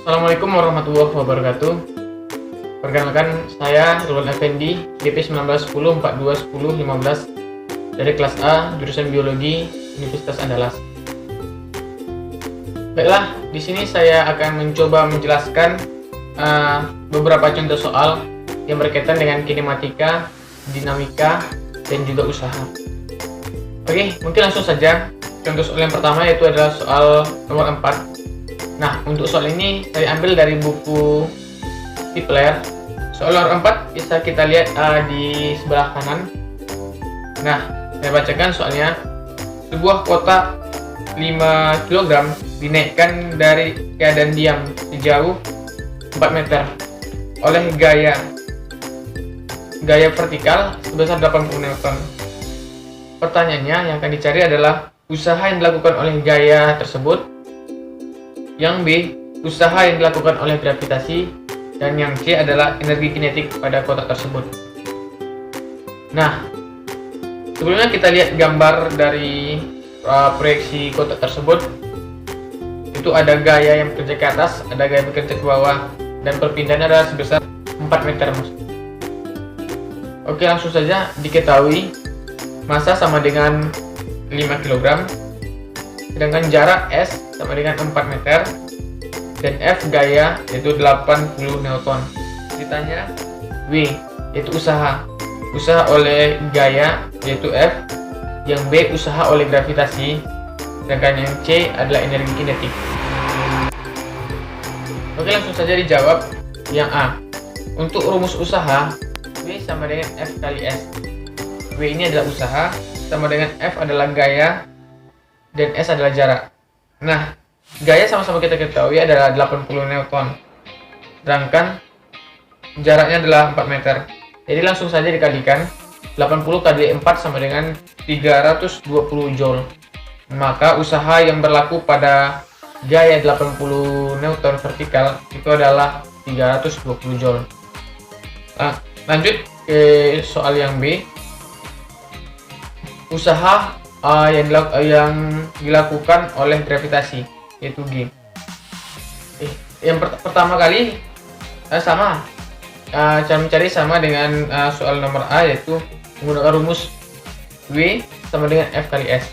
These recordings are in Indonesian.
Assalamualaikum warahmatullahi wabarakatuh. Perkenalkan, saya Irwan Effendi, DP 1910421015 dari kelas A, jurusan Biologi, Universitas Andalas. Baiklah, di sini saya akan mencoba menjelaskan beberapa contoh soal yang berkaitan dengan kinematika, dinamika, dan juga usaha. Oke, mungkin langsung saja. Contoh soal yang pertama yaitu adalah soal nomor 4. Nah, untuk soal ini saya ambil dari buku Kepler. Soal nomor 4 bisa kita lihat di sebelah kanan. Nah, saya bacakan soalnya. Sebuah kotak 5 kg dinaikkan dari keadaan diam sejauh 4 meter oleh gaya vertikal sebesar 80 Newton. Pertanyaannya yang akan dicari adalah usaha yang dilakukan oleh gaya tersebut. Yang B, usaha yang dilakukan oleh gravitasi, dan yang C adalah energi kinetik pada kotak tersebut. Nah, sebelumnya kita lihat gambar dari proyeksi kotak tersebut. Itu ada gaya yang bekerja ke atas, ada gaya bekerja ke bawah, dan perpindahannya adalah sebesar 4 meter. Oke, langsung saja diketahui massa sama dengan 5 kg, sedangkan jarak S sama dengan 4 meter, dan F gaya yaitu 80 Newton. Ditanya W yaitu usaha oleh gaya yaitu F, yang B usaha oleh gravitasi, sedangkan yang C adalah energi kinetik. Oke, langsung saja dijawab. Yang A, untuk rumus usaha W sama dengan F kali S. W ini adalah usaha, sama dengan F adalah gaya, dan S adalah jarak. Nah, gaya sama-sama kita ketahui adalah 80 Newton, sedangkan jaraknya adalah 4 meter. Jadi langsung saja dikalikan, 80 kali 4 sama dengan 320 Joule. Maka usaha yang berlaku pada gaya 80 Newton vertikal itu adalah 320 Joule. Nah, lanjut ke soal yang B. Usaha yang dilakukan oleh gravitasi yaitu G. Yang pertama kali sama cara mencari sama dengan soal nomor A, yaitu menggunakan rumus W sama dengan F kali S.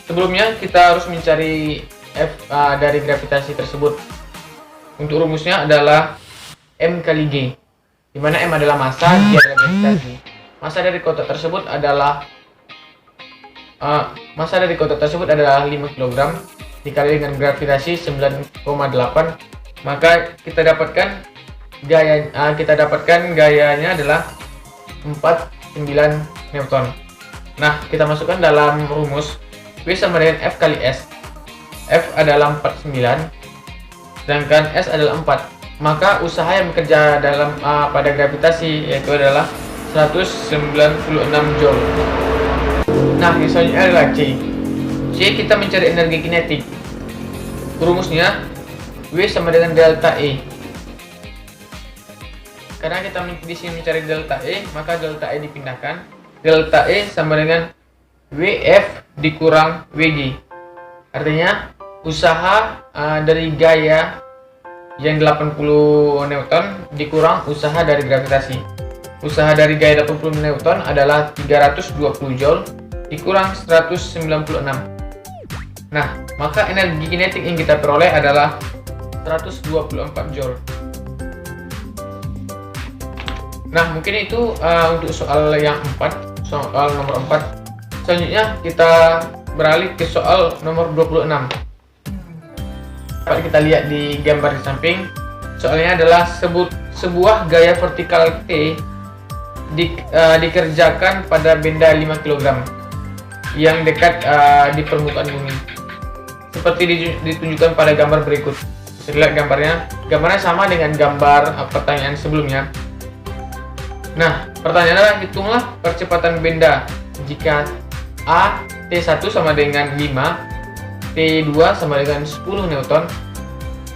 Sebelumnya kita harus mencari F dari gravitasi tersebut. Untuk rumusnya adalah M kali G, di mana M adalah massa, G adalah gravitasi. Massa dari kotak tersebut adalah 5 kg dikali dengan gravitasi 9,8, maka kita dapatkan gayanya adalah 49 Newton. Nah, kita masukkan dalam rumus W sama dengan F kali S. F adalah 49, sedangkan S adalah 4. Maka usaha yang bekerja pada gravitasi yaitu adalah 196 Joule. Nah, yang selanjutnya adalah C. C kita mencari energi kinetik. Rumusnya W sama dengan delta E. Karena kita di sini mencari delta E, maka delta E dipindahkan. Delta E sama dengan WF dikurang WG. Artinya usaha dari gaya yang 80 Newton dikurang usaha dari gravitasi. Usaha dari gaya 80 Newton adalah 320 Joule dikurang 196. Nah, maka energi kinetik yang kita peroleh adalah 124 Joule. Nah, mungkin itu untuk soal yang 4, soal nomor 4. Selanjutnya kita beralih ke soal nomor 26. Dapat kita lihat di gambar di samping. Soalnya adalah sebuah gaya vertikal T dikerjakan pada benda 5 kg yang dekat di permukaan bumi, seperti ditunjukkan pada gambar berikut. Bisa lihat gambarnya sama dengan gambar pertanyaan sebelumnya. Nah, pertanyaannya adalah hitunglah percepatan benda jika A T1 sama dengan 5, T2 sama dengan 10 Newton,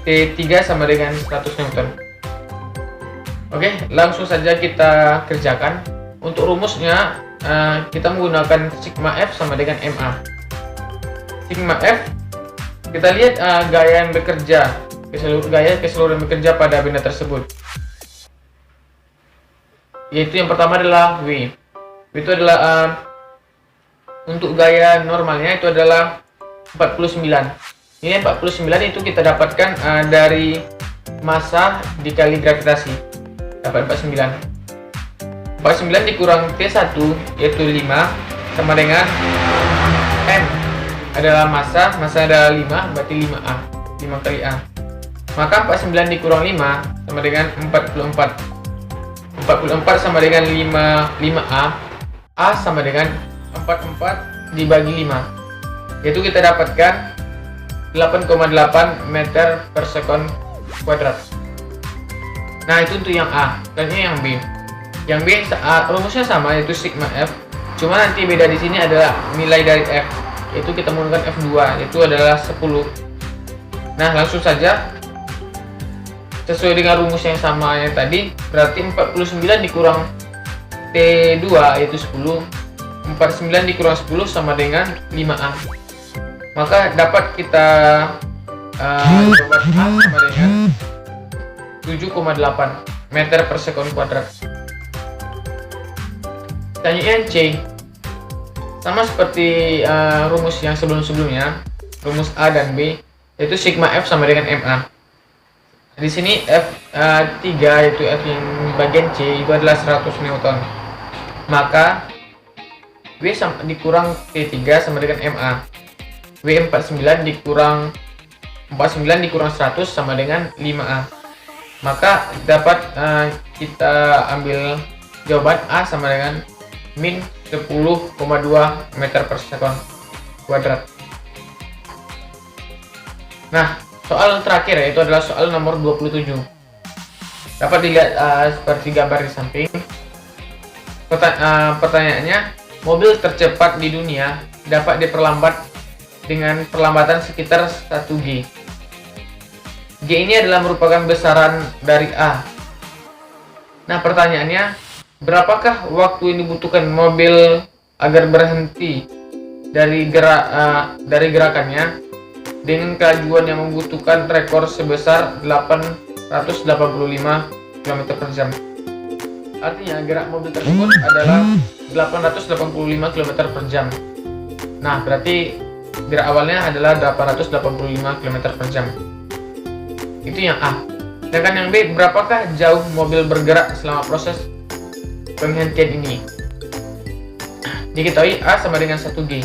T3 sama dengan 100 Newton. Oke, langsung saja kita kerjakan. Untuk rumusnya kita menggunakan sigma F sama dengan MA. Sigma F, kita lihat gaya yang bekerja ke seluruh bekerja pada benda tersebut. Yaitu yang pertama adalah W. W itu adalah untuk gaya normalnya itu adalah 49. Ini 49 itu kita dapatkan dari massa dikali gravitasi, dapat 49. 49 dikurang T1 yaitu 5 sama dengan M adalah massa adalah 5, berarti 5A, 5 kali A. Maka 49 dikurang 5 sama dengan 44. 44 sama dengan 5A. A sama dengan 44 dibagi 5, yaitu kita dapatkan 8,8 meter per sekon kuadrat. Nah, itu untuk yang A. Dan ini yang B. Yang B rumusnya sama, yaitu sigma F. Cuma nanti beda di sini adalah nilai dari F, yaitu kita menggunakan F2, yaitu adalah 10. Nah, langsung saja sesuai dengan rumus yang sama yang tadi, berarti 49 dikurang T2 yaitu 10. 49 dikurang 10 sama dengan 5A. Maka dapat kita jawaban A sama dengan 7,8 meter per sekon kuadrat. Pertanyaan C sama seperti rumus yang sebelum-sebelumnya, rumus A dan B, yaitu sigma F sama dengan MA. Di sini F3 yaitu F yang bagian C itu adalah 100 Newton. Maka W dikurang T3 sama dengan MA. W49 dikurang 49 dikurang 100 sama dengan 5A. Maka dapat kita ambil jawaban A sama dengan min 10,2 meter per sekon kuadrat. Nah, soal terakhir yaitu adalah soal nomor 27. Dapat dilihat seperti gambar di samping. Pertanyaannya, mobil tercepat di dunia dapat diperlambat dengan perlambatan sekitar 1G. G ini adalah merupakan besaran dari A. Nah, pertanyaannya, berapakah waktu yang dibutuhkan mobil agar berhenti dari gerakannya dengan kelajuan yang membutuhkan rekor sebesar 885 km per jam. Artinya gerak mobil tersebut adalah 885 km per jam. Nah, berarti gerak awalnya adalah 885 km per jam. Itu yang A. Sedangkan yang B, berapakah jauh mobil bergerak selama proses penghentian ini? Diketahui A sama dengan 1G,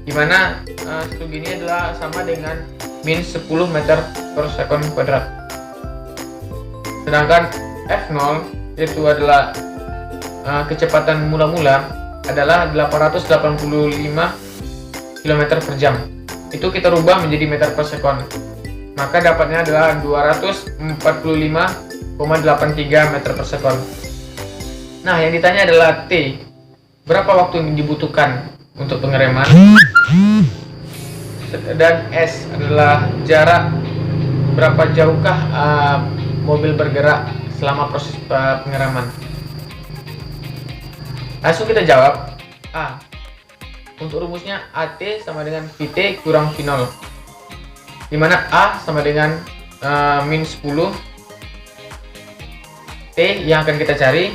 di mana 1G ini adalah sama dengan min 10 meter per sekon kuadrat. Sedangkan F0 yaitu adalah kecepatan mula-mula adalah 885 km per jam. Itu kita rubah menjadi meter per sekon. Maka dapatnya adalah 245,83 meter per sekon. Nah, yang ditanya adalah T. Berapa waktu yang dibutuhkan untuk pengereman? Dan S adalah jarak berapa jauhkah mobil bergerak selama proses pengereman. Langsung kita jawab. A. Untuk rumusnya AT sama dengan VT kurang V0, di mana A sama dengan min 10, T yang akan kita cari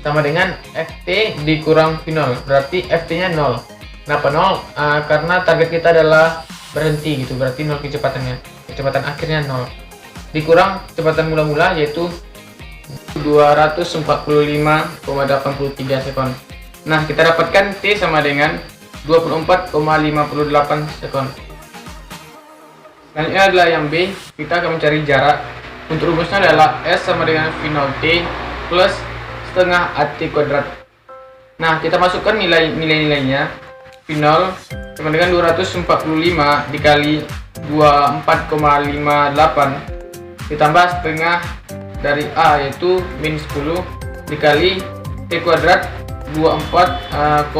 sama dengan FT dikurang V0, berarti FT nya 0. Kenapa 0? Karena target kita adalah berhenti gitu, berarti 0 kecepatannya, kecepatan akhirnya 0, dikurang kecepatan mula-mula yaitu 245,83 sekon. Nah, kita dapatkan T sama dengan 24,58 sekon. Selanjutnya adalah yang B, kita akan mencari jarak. Untuk rumusnya adalah S sama dengan V0T plus setengah AT kuadrat. Nah, kita masukkan nilai-nilainya. V0 sama dengan 245 dikali 24,58 ditambah setengah dari A yaitu min 10 dikali T kuadrat 24,58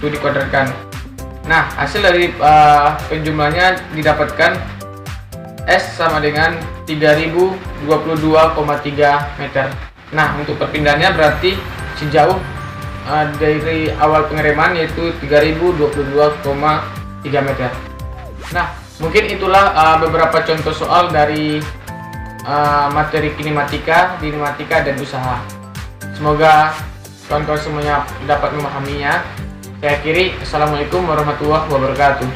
itu dikuadratkan. Nah, hasil dari penjumlahnya didapatkan S sama dengan 3022,3 meter. Nah, untuk perpindahannya berarti sejauh dari awal pengereman yaitu 3022,3 meter. Nah, Mungkin itulah beberapa contoh soal dari materi kinematika, dinamatika, dan usaha. Semoga kawan-kawan semuanya dapat memahaminya. Saya akhiri. Assalamualaikum warahmatullahi wabarakatuh.